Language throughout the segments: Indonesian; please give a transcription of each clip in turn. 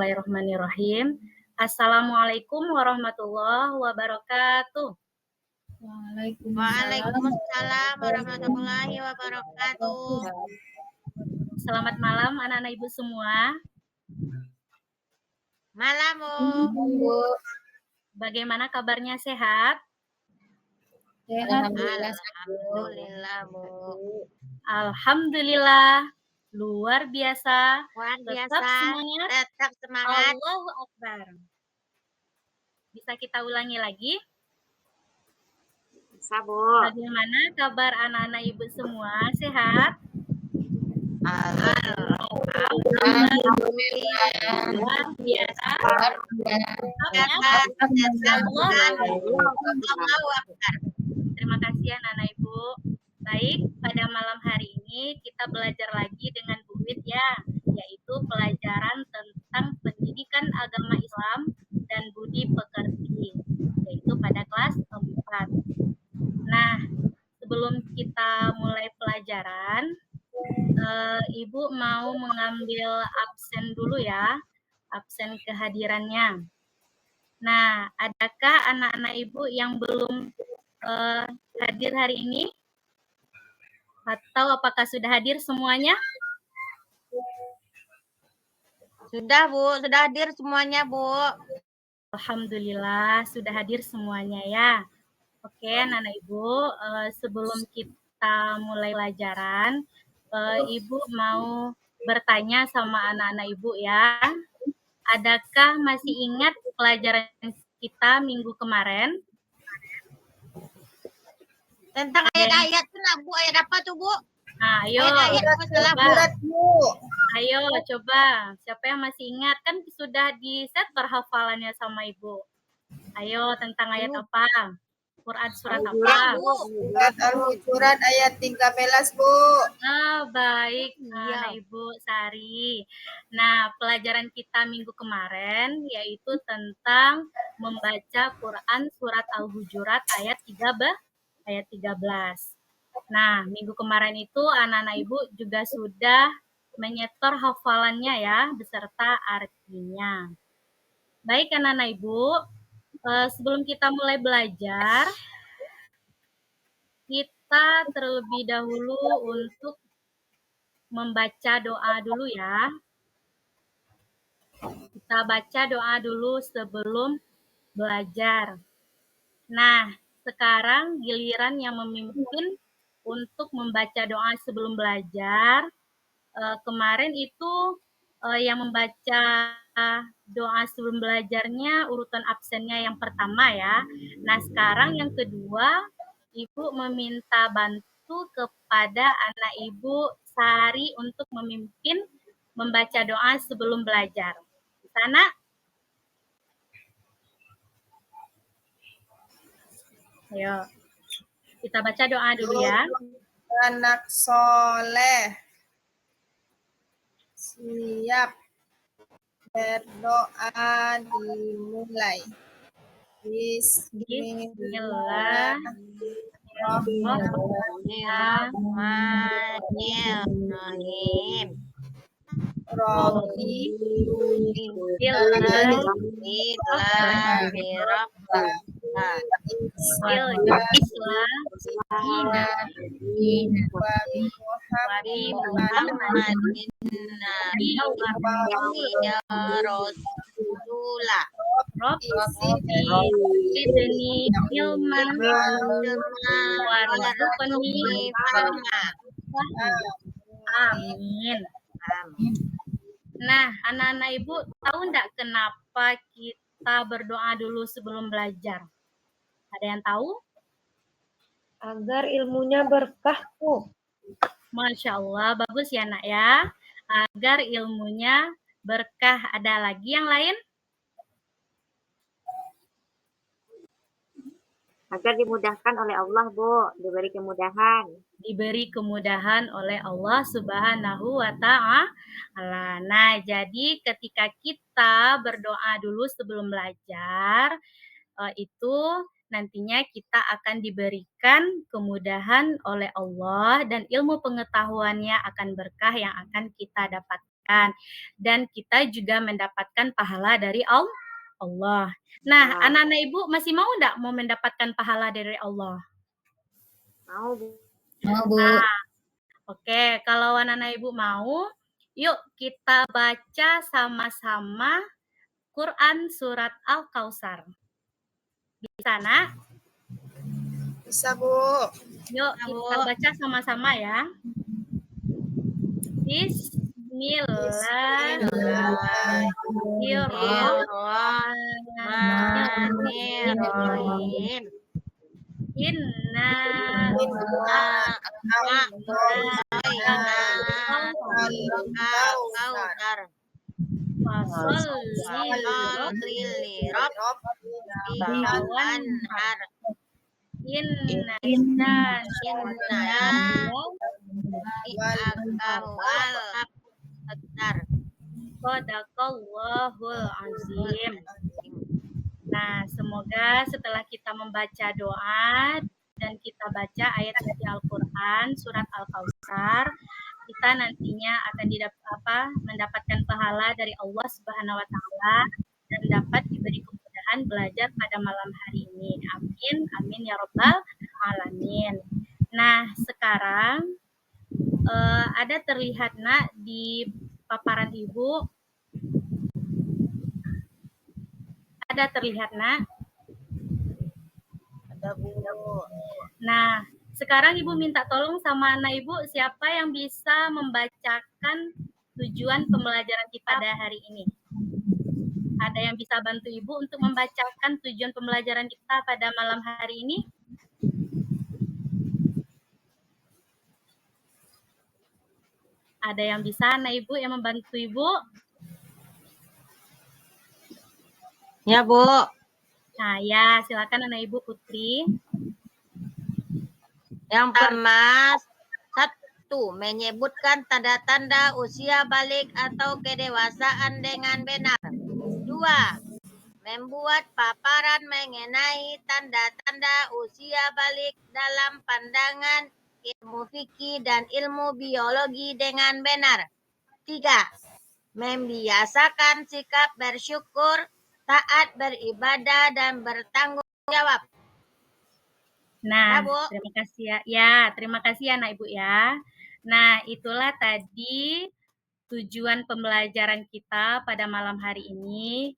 Bismillahirrahmanirrahim. Assalamualaikum warahmatullahi wabarakatuh. Waalaikumsalam warahmatullahi wabarakatuh. Selamat malam anak-anak ibu semua. Malam, Bu. Bagaimana kabarnya, sehat? Alhamdulillah, Bu. Alhamdulillah. Luar biasa. Luar Tetap biasa. semangat. Tetap semangat. Allahu Akbar. Bisa kita ulangi lagi? Bisa, Bu. Bagaimana kabar anak-anak ibu semua? Sehat? Alhamdulillah. Luar biasa. Allahu Akbar. Terima kasih anak-anak ibu. Baik, pada malam hari ini kita belajar lagi dengan Bu Wid ya, yaitu pelajaran tentang pendidikan agama Islam dan budi pekerti, yaitu pada kelas 4. Nah, sebelum kita mulai pelajaran, Ibu mau mengambil absen dulu ya, absen kehadirannya. Nah, adakah anak-anak Ibu yang belum hadir hari ini? Atau apakah sudah hadir semuanya? Sudah, Bu. Sudah hadir semuanya, Bu. Alhamdulillah, sudah hadir semuanya ya. Oke, anak-anak Ibu, sebelum kita mulai pelajaran, Ibu mau bertanya sama anak-anak Ibu ya. Adakah masih ingat pelajaran kita minggu kemarin? Tentang ayat-ayat itu, Bu. Ayat apa tuh, Bu? Nah, ayo. Ayat-ayat masalah Coba. Bu. Ayo, coba. Siapa yang masih ingat? Kan sudah di-set hafalannya sama Ibu. Ayo, tentang ayat apa? Quran surat apa? Surat Al-Hujurat ayat 13, Bu. Ah, baik, Iya. Ibu Sari. Nah, pelajaran kita minggu kemarin yaitu tentang membaca Quran surat Al-Hujurat ayat 13. Nah, minggu kemarin itu anak-anak Ibu juga sudah menyetor hafalannya ya, beserta artinya. Baik, anak-anak Ibu, sebelum kita mulai belajar, kita terlebih dahulu untuk membaca doa dulu ya. Kita baca doa dulu sebelum belajar. Nah, sekarang giliran yang memimpin untuk membaca doa sebelum belajar. Kemarin itu yang membaca doa sebelum belajarnya urutan absennya yang pertama ya. Nah, sekarang yang kedua, Ibu meminta bantu kepada anak Ibu Sari untuk memimpin membaca doa sebelum belajar. Di sana? Ayo, kita baca doa dulu ya. Anak soleh. Siap. Berdoa dimulai. Bismillahirrahmanirrahim. Amin. Nah, anak-anak Ibu tahu enggak kenapa kita berdoa dulu sebelum belajar? Ada yang tahu? Agar ilmunya berkah, Bu. Masya Allah, bagus ya nak ya. Agar ilmunya berkah. Ada lagi yang lain? Agar dimudahkan oleh Allah, Bu. Diberi kemudahan. Diberi kemudahan oleh Allah Subhanahu wa Ta'ala. Nah, jadi ketika kita berdoa dulu sebelum belajar, itu nantinya kita akan diberikan kemudahan oleh Allah dan ilmu pengetahuannya akan berkah yang akan kita dapatkan. kebaikan. Dan kita juga mendapatkan pahala dari Allah. Nah, Wow. anak-anak Ibu masih mau enggak mau mendapatkan pahala dari Allah? Mau, Bu. Mau, Bu. Nah, oke, kalau anak-anak Ibu mau, yuk kita baca sama-sama Quran surat Al-Kautsar. Bisa, Nak? Bisa, Bu. Yuk Ya, kita Bu. baca sama-sama ya. Bismillahirrahmanirrahim. Inna Al-Kautsar. fasolli Rabbika wanhar. Inna Akawal Akbar. Sadaqallahul azim. Nah, semoga setelah kita membaca doa dan kita baca ayat suci Al-Quran, surat Al-Kautsar, kita nantinya akan mendapatkan pahala dari Allah Subhanahu wa Ta'ala dan dapat diberi kemudahan belajar pada malam hari ini. Amin, amin ya Rabbal alamin. Nah, sekarang ada terlihat, Nak, di paparan Ibu. Ada terlihat, Nak? Ada, Bu. Nah, sekarang Ibu minta tolong sama anak Ibu, siapa yang bisa membacakan tujuan pembelajaran kita pada hari ini? Ada yang bisa bantu Ibu untuk membacakan tujuan pembelajaran kita pada malam hari ini? Ada yang bisa, anak Ibu, yang membantu Ibu? Ya, Bu. Nah, ya, silakan anak Ibu Putri. Yang pertama, 1. Menyebutkan tanda-tanda usia balik atau kedewasaan dengan benar. 2. Membuat paparan mengenai tanda-tanda usia balik dalam pandangan ilmu fikih dan ilmu biologi dengan benar. 3. Membiasakan sikap bersyukur, taat beribadah, dan bertanggung jawab. Nah, Ya, Bu. terima kasih ya. Ya, terima kasih ya, Nak Ibu ya. Nah, itulah tadi tujuan pembelajaran kita pada malam hari ini.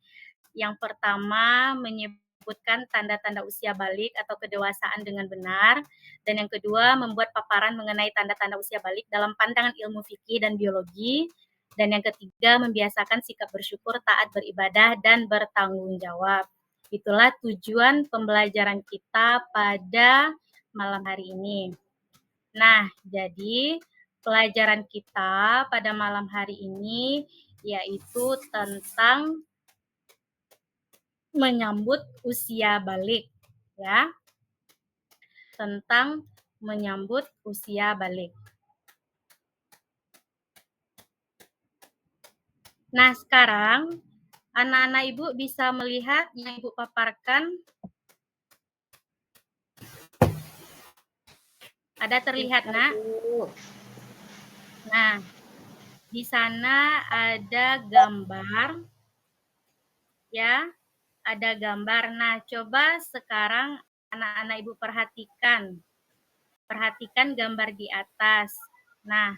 Yang pertama, menyebutkan tanda-tanda usia balik atau kedewasaan dengan benar. Dan yang kedua, membuat paparan mengenai tanda-tanda usia balik dalam pandangan ilmu fikih dan biologi. Dan yang ketiga, membiasakan sikap bersyukur, taat beribadah, dan bertanggung jawab. Itulah tujuan pembelajaran kita pada malam hari ini. Nah, jadi pelajaran kita pada malam hari ini yaitu tentang menyambut usia balik, ya. Tentang menyambut usia balik. Nah, sekarang anak-anak Ibu bisa melihat yang Ibu paparkan. Ada terlihat, Nak? Nah, di sana ada gambar, ya, ada gambar. Nah, coba sekarang anak-anak Ibu perhatikan gambar di atas. Nah,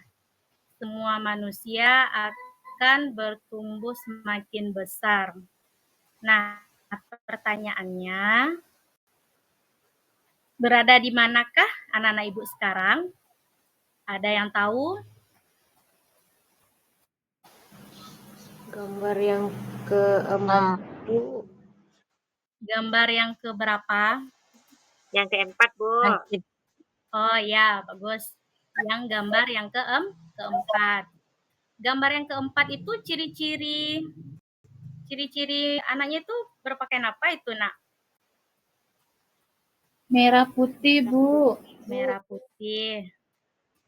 semua manusia akan bertumbuh semakin besar. Nah, pertanyaannya, berada di manakah anak-anak Ibu sekarang? Ada yang tahu? Gambar yang keempat, Bu. Gambar yang keberapa? Yang keempat, Bu. Oh ya, bagus. Yang gambar yang keempat. Gambar yang keempat itu ciri-ciri anaknya itu berpakaian apa itu, Nak? Merah putih, Bu. Merah putih.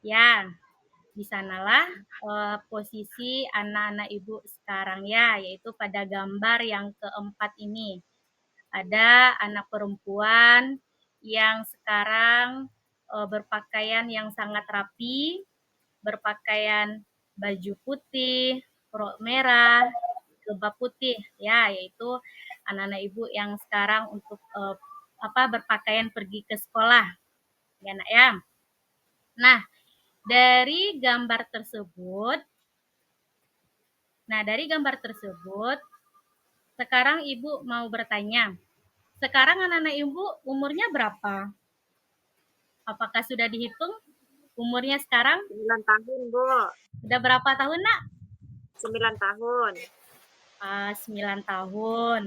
Ya, di sanalah posisi anak-anak Ibu sekarang ya, yaitu pada gambar yang keempat ini. Ada anak perempuan yang sekarang berpakaian yang sangat rapi, berpakaian baju putih, rok merah, jilbab putih ya, yaitu anak-anak ibu yang sekarang untuk berpakaian pergi ke sekolah ya nak ya. Nah, dari gambar tersebut sekarang ibu mau bertanya, sekarang anak-anak ibu umurnya berapa? Apakah sudah dihitung umurnya sekarang? 9 tahun, Bu. Sudah berapa tahun nak? 9 tahun. 9 tahun.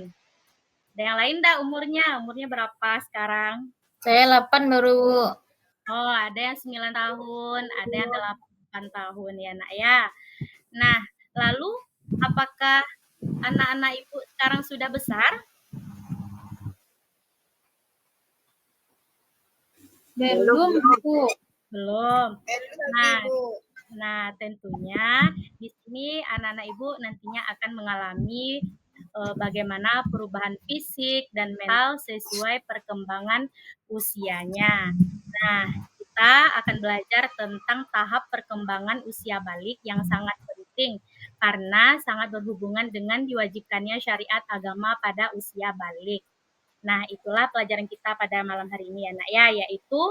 Ada yang lain enggak umurnya? Umurnya berapa sekarang? Saya 8 baru, Bu. Oh, ada yang 9 tahun, ada yang 8 tahun ya nak ya. Nah, lalu apakah anak-anak ibu sekarang sudah besar? Belum, Bu. Belum. Belum, Nah, Ibu. Nah, tentunya di sini anak-anak ibu nantinya akan mengalami bagaimana perubahan fisik dan mental sesuai perkembangan usianya. Nah, kita akan belajar tentang tahap perkembangan usia balik yang sangat penting karena sangat berhubungan dengan diwajibkannya syariat agama pada usia balik. Nah, itulah pelajaran kita pada malam hari ini ya, Nak ya, yaitu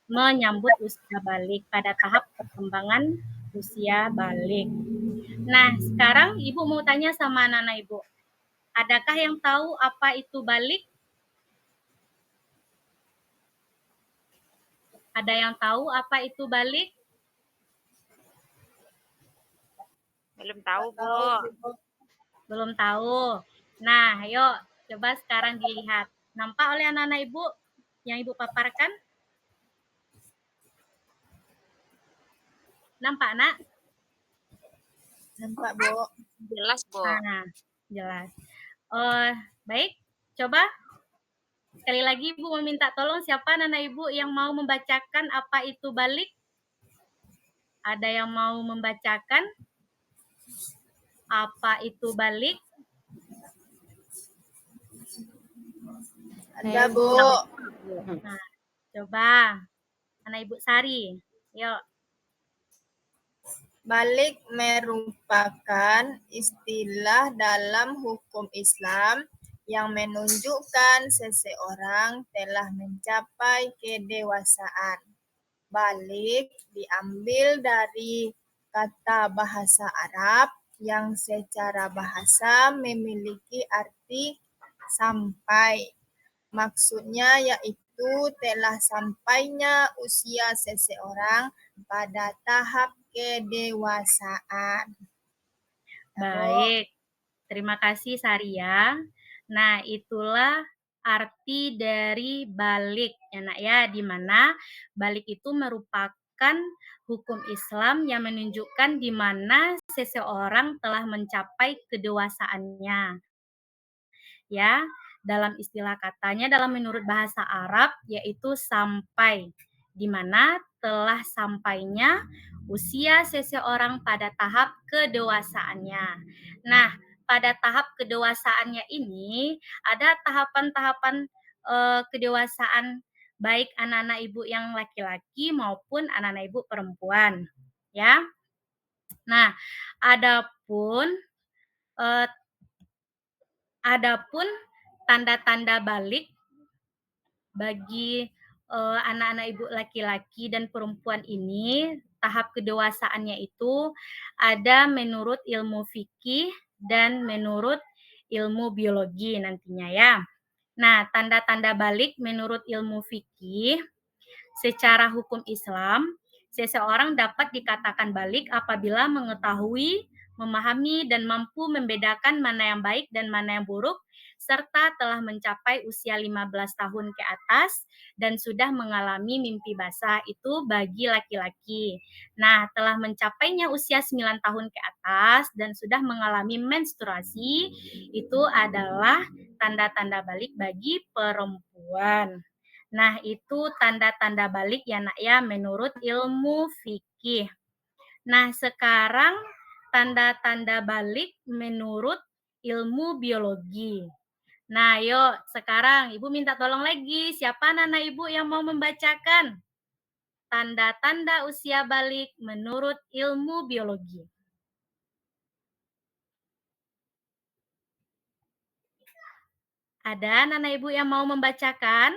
menyambut usia balik pada tahap perkembangan usia balik. Nah, sekarang Ibu mau tanya sama anak-anak Ibu. Adakah yang tahu apa itu balik? Ada yang tahu apa itu balik? Belum tahu, Bu. Belum tahu. Nah, ayo coba sekarang dilihat. Nampak oleh anak-anak Ibu yang Ibu paparkan? Nampak, Nak? Nampak, Bu. Jelas, Bu. Nah, jelas. Baik, coba sekali lagi Ibu meminta tolong siapa anak Ibu yang mau membacakan apa itu balik? Ada yang mau membacakan apa itu balik? Ada, Bu. Nah, coba anak Ibu Sari. Yuk. Balik merupakan istilah dalam hukum Islam yang menunjukkan seseorang telah mencapai kedewasaan. Balik diambil dari kata bahasa Arab yang secara bahasa memiliki arti sampai. Maksudnya yaitu telah sampainya usia seseorang pada tahap kedewasaan. Baik. Terima kasih Saria. Nah, itulah arti dari balik ya Nak ya, di mana balik itu merupakan hukum Islam yang menunjukkan di mana seseorang telah mencapai kedewasaannya. Ya, dalam istilah katanya dalam menurut bahasa Arab yaitu sampai, di mana telah sampainya usia seseorang pada tahap kedewasaannya. Nah, pada tahap kedewasaannya ini ada tahapan-tahapan kedewasaan baik anak-anak ibu yang laki-laki maupun anak-anak ibu perempuan, ya. Nah, adapun tanda-tanda balik bagi anak-anak ibu laki-laki dan perempuan ini, tahap kedewasaannya itu ada menurut ilmu fikih dan menurut ilmu biologi nantinya ya. Nah, tanda-tanda balik menurut ilmu fikih, secara hukum Islam, seseorang dapat dikatakan balik apabila mengetahui, memahami, dan mampu membedakan mana yang baik dan mana yang buruk, serta telah mencapai usia 15 tahun ke atas dan sudah mengalami mimpi basah, itu bagi laki-laki. Nah, telah mencapainya usia 9 tahun ke atas dan sudah mengalami menstruasi, itu adalah tanda-tanda balik bagi perempuan. Nah, itu tanda-tanda balik ya Nak ya menurut ilmu fikih. Nah, sekarang tanda-tanda balik menurut ilmu biologi. Nah, yuk sekarang Ibu minta tolong lagi. Siapa anak Ibu yang mau membacakan tanda-tanda usia balik menurut ilmu biologi? Ada anak ibu yang mau membacakan?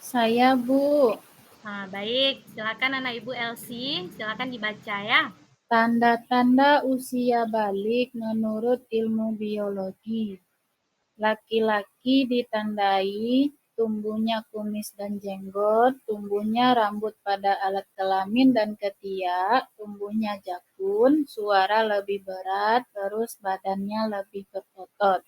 Saya, Bu. Nah, baik, silakan anak ibu Elsie, silakan dibaca ya. Tanda-tanda usia balik menurut ilmu biologi. Laki-laki ditandai tumbuhnya kumis dan jenggot, tumbuhnya rambut pada alat kelamin dan ketiak, tumbuhnya jakun, suara lebih berat, terus badannya lebih berotot.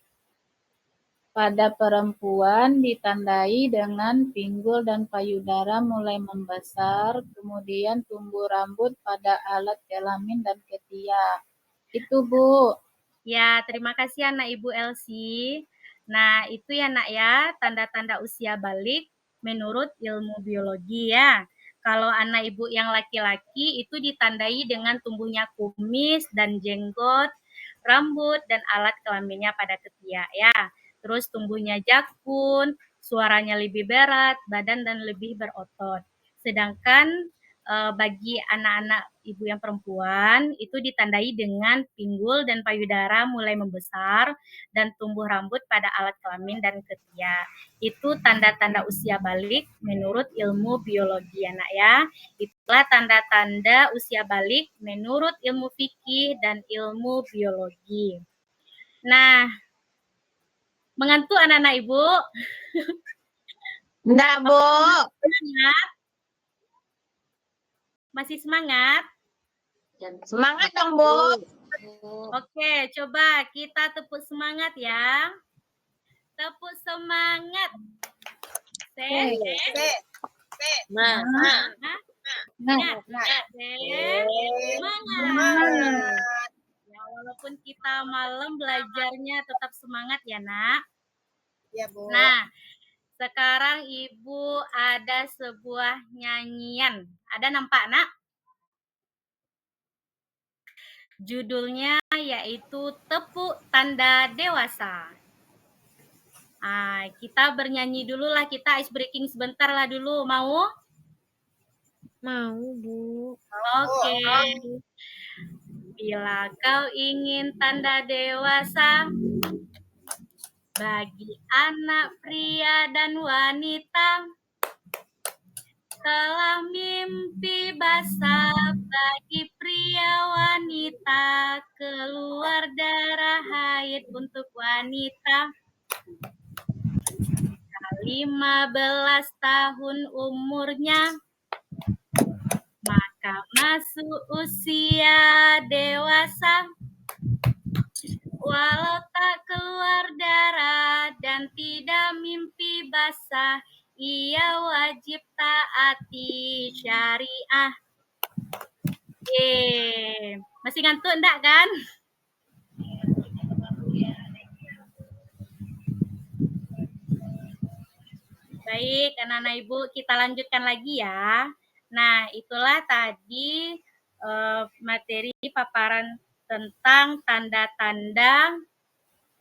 Pada perempuan ditandai dengan pinggul dan payudara mulai membesar, kemudian tumbuh rambut pada alat kelamin dan ketiak. Itu, Bu. Ya, terima kasih anak ibu Elsie. Nah, itu ya nak ya, tanda-tanda usia balik menurut ilmu biologi ya. Kalau anak ibu yang laki-laki itu ditandai dengan tumbuhnya kumis dan jenggot, rambut, dan alat kelaminnya pada ketiak ya. Terus tumbuhnya jakun, suaranya lebih berat, badan dan lebih berotot. Sedangkan bagi anak-anak ibu yang perempuan itu ditandai dengan pinggul dan payudara mulai membesar dan tumbuh rambut pada alat kelamin dan ketiak. Itu tanda-tanda usia balik menurut ilmu biologi anak ya. Itulah tanda-tanda usia balik menurut ilmu fikih dan ilmu biologi. Nah, mengantuk anak-anak ibu? Enggak, Bu. Semangat? Masih semangat? Semangat dong, Bu. Oke, coba kita tepuk semangat ya. Tepuk semangat. Nah, Semangat. Semangat. Ya, walaupun kita malam belajarnya tetap semangat ya, Nak. Ya, Bu. Nah, sekarang Ibu ada sebuah nyanyian. Ada nampak, Nak? Judulnya yaitu Tepuk Tanda Dewasa. Kita bernyanyi dulu lah, kita ice breaking sebentar lah dulu. Mau? Mau, Bu. Oke. Bila kau ingin tanda dewasa bagi anak pria dan wanita, telah mimpi basah bagi pria wanita, keluar darah haid untuk wanita. 15 tahun umurnya, maka masuk usia dewasa. Walau tak keluar darah dan tidak mimpi basah, ia wajib taati syariah. Masih ngantuk enggak kan? Baik, anak-anak ibu, kita lanjutkan lagi ya. Nah, itulah tadi materi paparan tentang tanda-tanda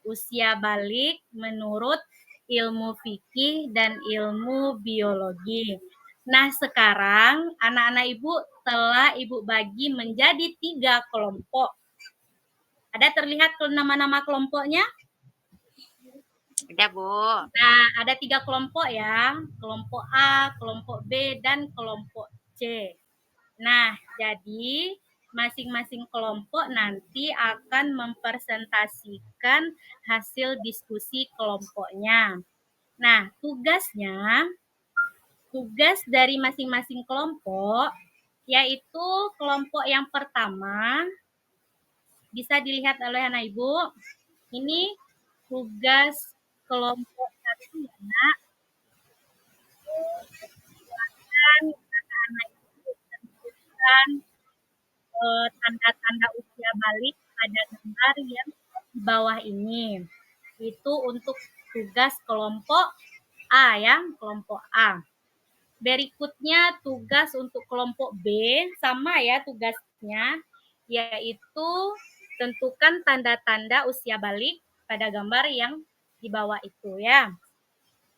usia balik menurut ilmu fikih dan ilmu biologi. Nah, sekarang anak-anak ibu telah ibu bagi menjadi 3 kelompok. Ada terlihat nama-nama kelompoknya? Ada, Bu. Nah, ada 3 kelompok ya. Kelompok A, kelompok B, dan kelompok C. Nah, jadi masing-masing kelompok nanti akan mempresentasikan hasil diskusi kelompoknya. Nah, tugas dari masing-masing kelompok, yaitu kelompok yang pertama, bisa dilihat oleh anak ibu, ini tugas kelompok 1 ya, Nak. Silakan anak-anak ibu tentukan tanda-tanda usia balik pada gambar yang di bawah ini. Itu untuk tugas kelompok A ya, kelompok A. Berikutnya tugas untuk kelompok B, sama ya tugasnya, yaitu tentukan tanda-tanda usia balik pada gambar yang di bawah itu ya.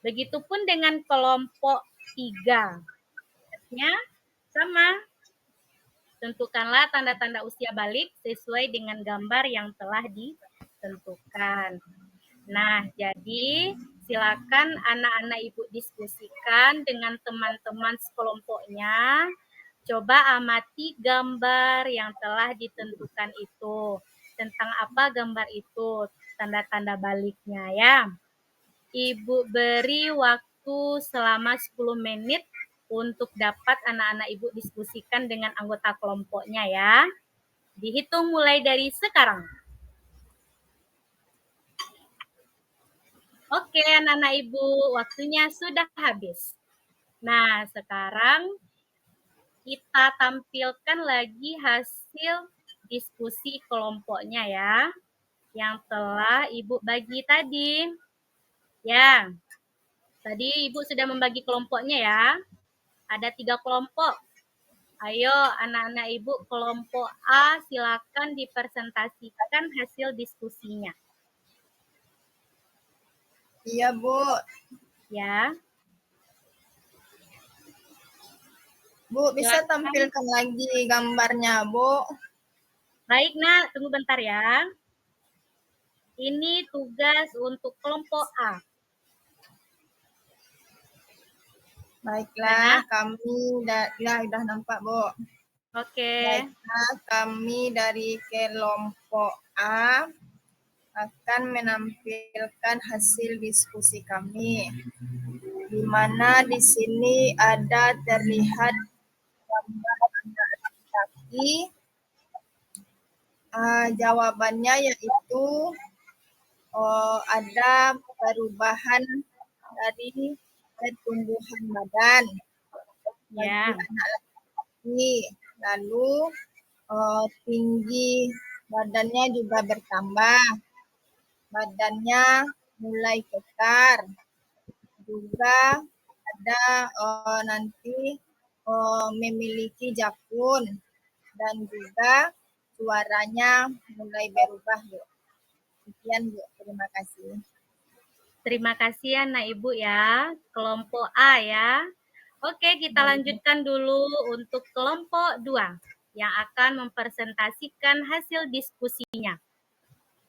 Begitupun dengan kelompok 3. Tugasnya sama. Tentukanlah tanda-tanda usia balik sesuai dengan gambar yang telah ditentukan. Nah, jadi silakan anak-anak Ibu diskusikan dengan teman-teman sekelompoknya. Coba amati gambar yang telah ditentukan itu. Tentang apa gambar itu? Tanda-tanda baliknya ya. Ibu beri waktu selama 10 menit untuk dapat anak-anak Ibu diskusikan dengan anggota kelompoknya ya. Dihitung mulai dari sekarang. Oke, anak-anak Ibu, waktunya sudah habis. Nah, sekarang kita tampilkan lagi hasil diskusi kelompoknya ya, yang telah Ibu bagi tadi. Ya, tadi Ibu sudah membagi kelompoknya ya. Ada 3 kelompok. Ayo anak-anak Ibu kelompok A silakan dipresentasikan hasil diskusinya. Iya, Bu. Ya, Bu, bisa silakan. tampilkan lagi gambarnya, Bu? Baik, Nak, tunggu bentar ya. Ini tugas untuk kelompok A. Baiklah, kami udah nampak, Bu. Oke. Baiklah, kami dari kelompok A akan menampilkan hasil diskusi kami. Di mana di sini ada terlihat gambar anak laki-laki. Jawabannya yaitu ada perubahan dari pertumbuhan badan bagi Ya. anak laki-laki. Lalu tinggi badannya juga bertambah. Badannya mulai kekar. Juga ada nanti memiliki jakun dan juga suaranya mulai berubah, Bu. Sekian, Bu. Terima kasih. Terima kasih ya, Nak Ibu ya. Kelompok A ya. Oke, kita lanjutkan dulu untuk kelompok 2 yang akan mempresentasikan hasil diskusinya.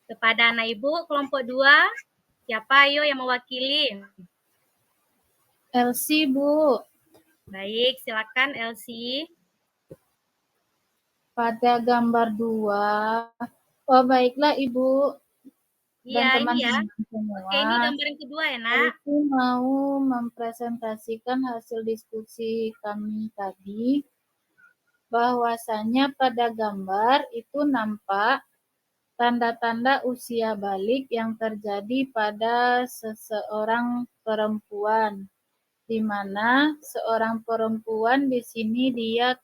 Kepada anak Ibu, kelompok 2, siapa ayo yang mewakili? Elsie, Bu. Baik, silakan Elsie. Pada gambar 2. Oh, baiklah Ibu Iya, dan ini ya. teman-teman semua. Oke, ini gambar yang kedua ya, Nak. Aku mau mempresentasikan hasil diskusi kami tadi, bahwasanya pada gambar itu nampak tanda-tanda usia balik yang terjadi pada seseorang perempuan, di mana seorang perempuan di sini dia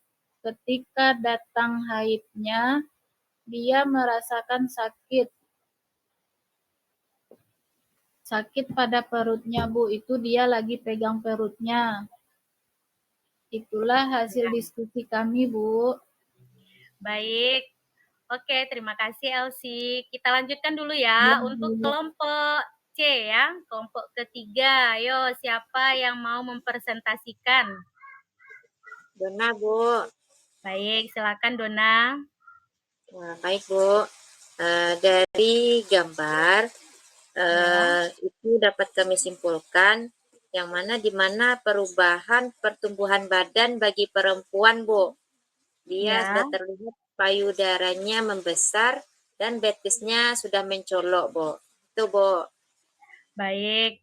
ketika datang haidnya, dia merasakan sakit pada perutnya, Bu. Itu dia lagi pegang perutnya. Itulah hasil diskusi kami, Bu. Baik. Oke, terima kasih Elsie. Kita lanjutkan dulu ya untuk kelompok C ya, kelompok ketiga. Ayo, siapa yang mau mempresentasikan? Dona, Bu. Baik, silakan Dona. Nah, baik, Bu. Dari gambar itu dapat kami simpulkan yang mana di mana perubahan pertumbuhan badan bagi perempuan, Bu. Dia sudah terlihat payudaranya membesar dan betisnya sudah mencolok, Bu. Itu, Bu. Baik.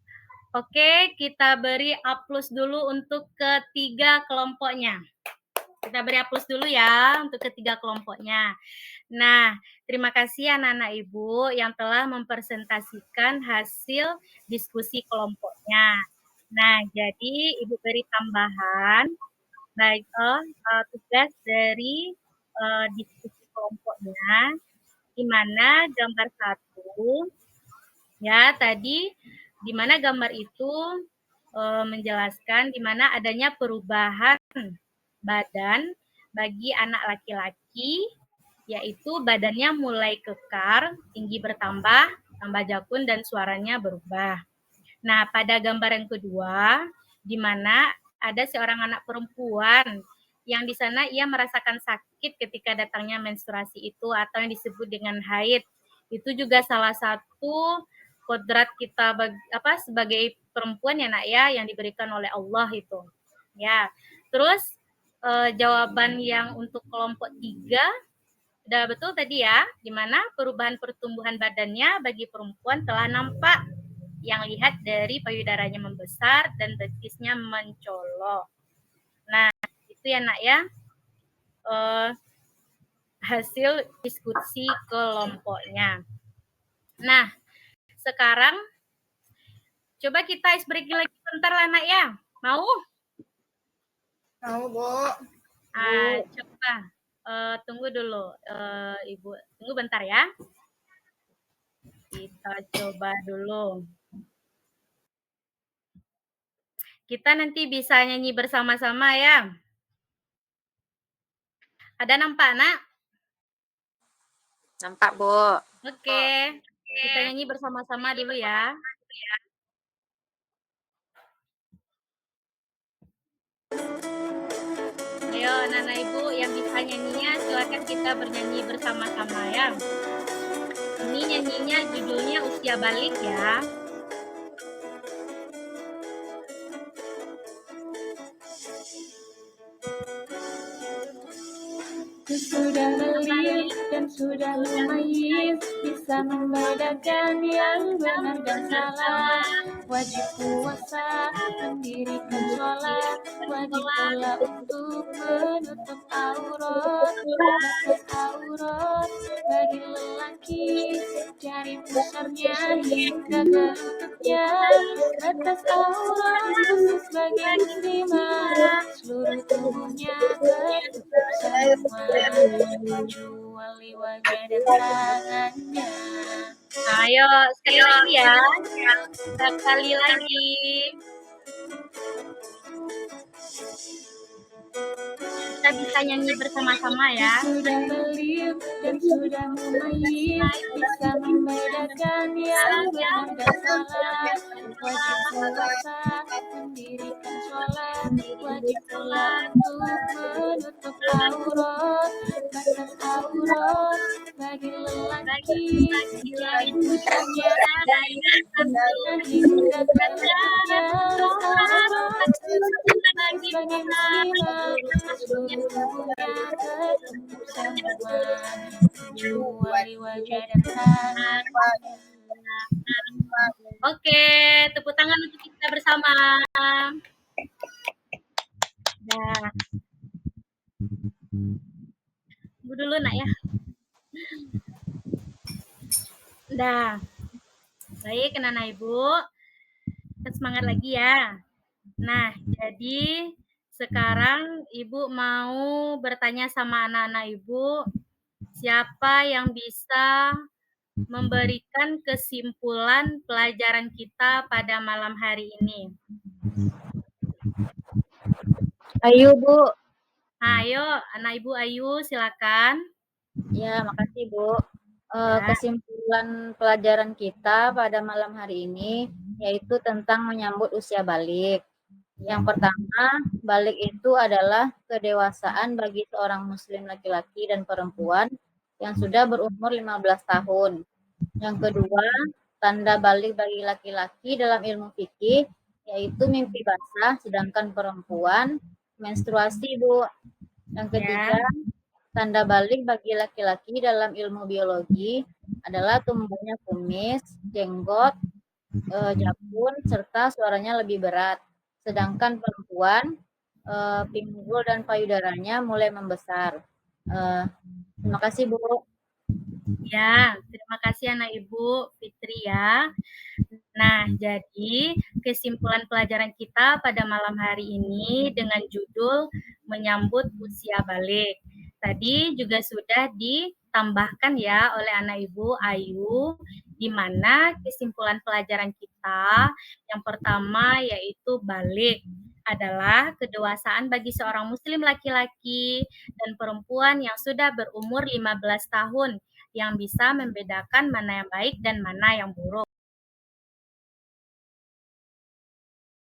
Oke, kita beri aplaus dulu untuk ketiga kelompoknya. Kita beri aplaus dulu ya untuk ketiga kelompoknya. Nah, terima kasih anak-anak Ibu yang telah mempresentasikan hasil diskusi kelompoknya. Nah, jadi Ibu beri tambahan baik tugas dari diskusi kelompoknya, di mana gambar 1 ya tadi di mana gambar itu menjelaskan di mana adanya perubahan badan bagi anak laki-laki, yaitu badannya mulai kekar, tinggi bertambah, tambah jakun, dan suaranya berubah. Nah, pada gambar yang kedua, di mana ada seorang anak perempuan yang di sana ia merasakan sakit ketika datangnya menstruasi itu atau yang disebut dengan haid. Itu juga salah satu kodrat kita sebagai perempuan ya nak ya, yang diberikan oleh Allah itu. Ya. Terus jawaban yang untuk kelompok 3 udah betul tadi ya, di mana perubahan pertumbuhan badannya bagi perempuan telah nampak, yang lihat dari payudaranya membesar dan betisnya mencolok. Nah, itu ya nak ya, hasil diskusi kelompoknya. Nah, sekarang coba kita ice breaking lagi bentar lah nak ya. Mau? Mau, Bu. Coba tunggu dulu, Ibu. Tunggu bentar ya. Kita coba dulu. Kita nanti bisa nyanyi bersama-sama ya. Ada nampak, nak? Nampak, Bu. Oke. Kita nyanyi bersama-sama dulu ya. Ayo anak-anak ibu yang bisa nyanyinya silakan kita bernyanyi bersama-sama ya. Ini nyanyinya judulnya Usia Balik ya. Sudah balik dan sudah lumayan, bisa membedakan yang benar dan salah. Wajib puasa, mendirikan sholat, wajib pula untuk menutup aurat. Batas aurat bagi lelaki, jari pusarnya hingga ke lututnya. Batas aurat khusus bagi muslimah, seluruh tubuhnya tertutup semua, kecuali wajah dan tangannya. Ayo sekali lagi ya. Sekali lagi. Kita bisa nyanyi bersama-sama ya. Sudah balik dan sudah mulai, bisa membedakan yang benar dan salah. Wajib puasa, mendirikan sholat, wajib pula untuk menutup aurat. Batas aurat bagi lelaki, jari pusarnya hingga ke lututnya. Aurat bagi muslimah, seluruh tubuhnya tertutup semua, kecuali wajah dan tangan. Oke, tepuk tangan untuk kita bersama. Nah, tunggu dulu nak ya. Dah, baik anak-anak ibu, kita semangat lagi ya. Nah, jadi sekarang ibu mau bertanya sama anak-anak ibu, siapa yang bisa memberikan kesimpulan pelajaran kita pada malam hari ini? Ayo, Bu. Ayo, anak ibu Ayu, silakan. Ya, makasih, Bu. Kesimpulan pelajaran kita pada malam hari ini yaitu tentang menyambut usia balik. Yang pertama, balik itu adalah kedewasaan bagi seorang muslim laki-laki dan perempuan yang sudah berumur 15 tahun. Yang kedua, tanda balik bagi laki-laki dalam ilmu fikih yaitu mimpi basah, sedangkan perempuan menstruasi, Bu. Yang ketiga, tanda balik bagi laki-laki dalam ilmu biologi adalah tumbuhnya kumis, jenggot, jabun, serta suaranya lebih berat. Sedangkan perempuan, pinggul dan payudaranya mulai membesar. Terima kasih, Bu. Ya, terima kasih anak ibu Fitri ya. Nah, jadi kesimpulan pelajaran kita pada malam hari ini dengan judul menyambut usia balik. Tadi juga sudah ditambahkan ya oleh anak ibu Ayu, di mana kesimpulan pelajaran kita yang pertama yaitu balik adalah kedewasaan bagi seorang muslim laki-laki dan perempuan yang sudah berumur 15 tahun yang bisa membedakan mana yang baik dan mana yang buruk.